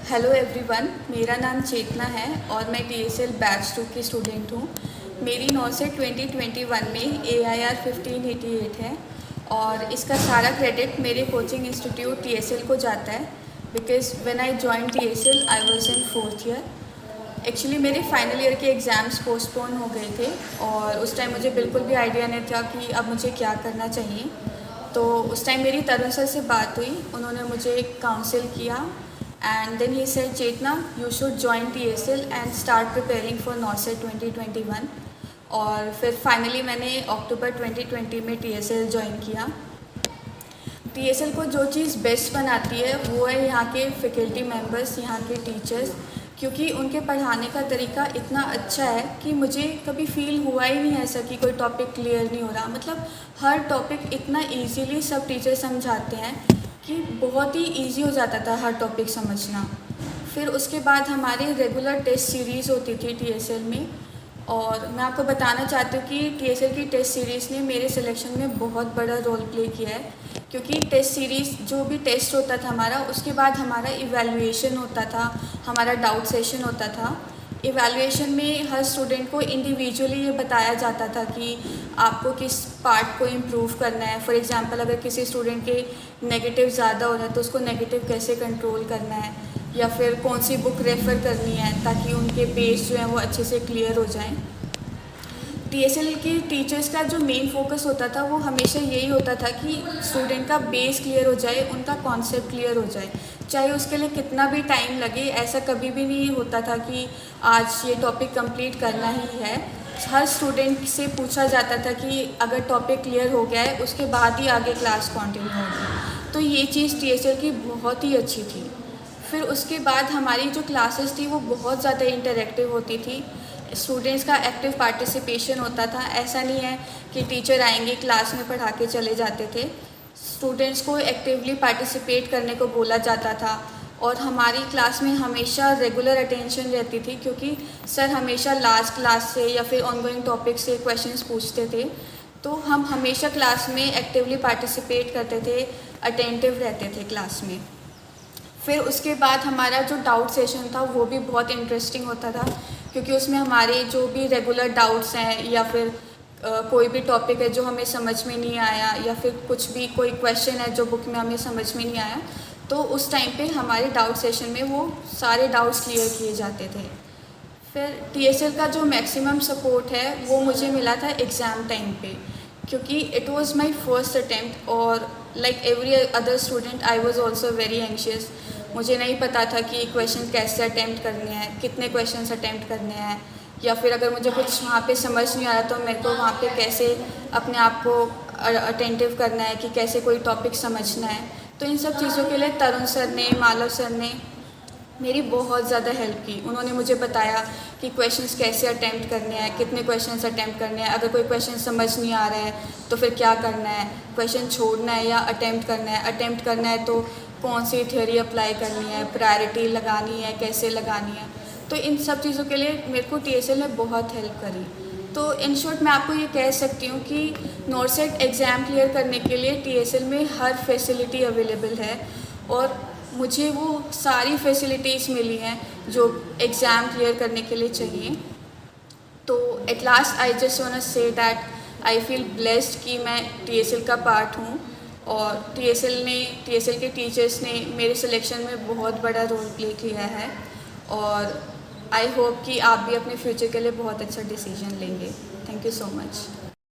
Hello everyone, मेरा नाम चेतना है और मैं TSL बैच 2 की स्टूडेंट हूँ। मेरी नॉर्सेट 2021 में AIR 1588 है और इसका सारा क्रेडिट मेरे कोचिंग इंस्टीट्यूट TSL को जाता है because when I join TSL I was in 4th year. Actually मेरे फाइनल ईयर के एग्ज़ाम्स पोस्टपोन हो गए थे और उस टाइम मुझे बिल्कुल भी आइडिया नहीं था कि अब मुझे क्या करना चाहिए। तो उस टाइम मेरी तरुण सर से बात हुई, उन्होंने मुझे काउंसिल किया and then he said, Chetna, you should join TSL and start preparing for NORCET 2021। और फिर फाइनली मैंने अक्टूबर 2020 में TSL ज्वाइन किया। TSL को जो चीज़ बेस्ट बनाती है वो है यहाँ के फैकल्टी मेंबर्स, यहाँ के टीचर्स, क्योंकि उनके पढ़ाने का तरीका इतना अच्छा है कि मुझे कभी फील हुआ ही नहीं ऐसा कि कोई टॉपिक क्लियर नहीं हो रहा। मतलब हर टॉपिक इतना इजीली सब टीचर समझाते हैं कि बहुत ही इजी हो जाता था हर टॉपिक समझना। फिर उसके बाद हमारी रेगुलर टेस्ट सीरीज़ होती थी TSL में, और मैं आपको बताना चाहती हूँ कि TSL की टेस्ट सीरीज़ ने मेरे सिलेक्शन में बहुत बड़ा रोल प्ले किया है, क्योंकि टेस्ट सीरीज़ जो भी टेस्ट होता था हमारा, उसके बाद हमारा इवैल्यूएशन होता था, हमारा डाउट सेशन होता था। इवैल्यूएशन में हर स्टूडेंट को इंडिविजुअली ये बताया जाता था कि आपको किस पार्ट को इम्प्रूव करना है। फॉर एग्जांपल, अगर किसी स्टूडेंट के नेगेटिव ज़्यादा हो रहा है तो उसको नेगेटिव कैसे कंट्रोल करना है, या फिर कौन सी बुक रेफ़र करनी है ताकि उनके बेस जो हैं वो अच्छे से क्लियर हो जाएं। TSL के टीचर्स का जो मेन फोकस होता था वो हमेशा यही होता था कि स्टूडेंट का बेस क्लियर हो जाए, उनका कॉन्सेप्ट क्लियर हो जाए, चाहे उसके लिए कितना भी टाइम लगे। ऐसा कभी भी नहीं होता था कि आज ये टॉपिक कंप्लीट करना ही है। हर स्टूडेंट से पूछा जाता था कि अगर टॉपिक क्लियर हो गया है उसके बाद ही आगे क्लास कंटिन्यू होगी। तो ये चीज़ TSL की बहुत ही अच्छी थी। फिर उसके बाद हमारी जो क्लासेस थी वो बहुत ज़्यादा इंटरेक्टिव होती थी, स्टूडेंट्स का एक्टिव पार्टिसिपेशन होता था। ऐसा नहीं है कि टीचर आएंगे क्लास में पढ़ा के चले जाते थे, स्टूडेंट्स को एक्टिवली पार्टिसिपेट करने को बोला जाता था। और हमारी क्लास में हमेशा रेगुलर अटेंशन रहती थी, क्योंकि सर हमेशा लास्ट क्लास से या फिर ऑनगोइंग टॉपिक से क्वेश्चंस पूछते थे, तो हम हमेशा क्लास में एक्टिवली पार्टिसिपेट करते थे, अटेंटिव रहते थे क्लास में। फिर उसके बाद हमारा जो डाउट सेशन था वो भी बहुत इंटरेस्टिंग होता था, क्योंकि उसमें हमारे जो भी रेगुलर डाउट्स हैं या फिर कोई भी टॉपिक है जो हमें समझ में नहीं आया, या फिर कुछ भी कोई क्वेश्चन है जो बुक में हमें समझ में नहीं आया, तो उस टाइम पे हमारे डाउट सेशन में वो सारे डाउट्स क्लियर किए जाते थे। फिर TSL का जो मैक्सिमम सपोर्ट है वो मुझे मिला था एग्ज़ाम टाइम पे, क्योंकि it was my first attempt, और like every other student I was also very anxious. मुझे नहीं पता था कि क्वेश्चन कैसे अटेम्प्ट करने हैं, कितने क्वेश्चंस अटेम्प्ट करने हैं, या फिर अगर मुझे कुछ वहाँ पे समझ नहीं आ रहा तो मेरे को वहाँ पे कैसे अपने आप को अटेंटिव करना है, कि कैसे कोई टॉपिक समझना है। तो इन सब चीज़ों के लिए तरुण सर ने, मालव सर ने मेरी बहुत ज़्यादा हेल्प की। उन्होंने मुझे बताया कि क्वेश्चंस कैसे अटेम्प्ट करने हैं, कितने क्वेश्चंस अटेम्प्ट करने हैं, अगर कोई क्वेश्चन समझ नहीं आ रहा है तो फिर क्या करना है, क्वेश्चन छोड़ना है या अटेम्प्ट करना है। अटेम्प्ट करना है तो कौन सी थ्योरी अप्लाई करनी है, प्रायोरिटी लगानी है, कैसे लगानी है। तो इन सब चीज़ों के लिए मेरे को TSL ने बहुत हेल्प करी। तो इन शॉर्ट मैं आपको ये कह सकती हूँ कि नॉर्सेट एग्ज़ाम क्लियर करने के लिए TSL में हर फैसिलिटी अवेलेबल है, और मुझे वो सारी फैसिलिटीज़ मिली हैं जो एग्ज़ाम क्लियर करने के लिए चाहिए। तो at last I just want to say that I feel blessed कि मैं TSL का पार्ट हूँ, और TSL के टीचर्स ने मेरे सिलेक्शन में बहुत बड़ा रोल प्ले किया है, और आई होप कि आप भी अपने फ्यूचर के लिए बहुत अच्छा डिसीजन लेंगे। Thank you so much.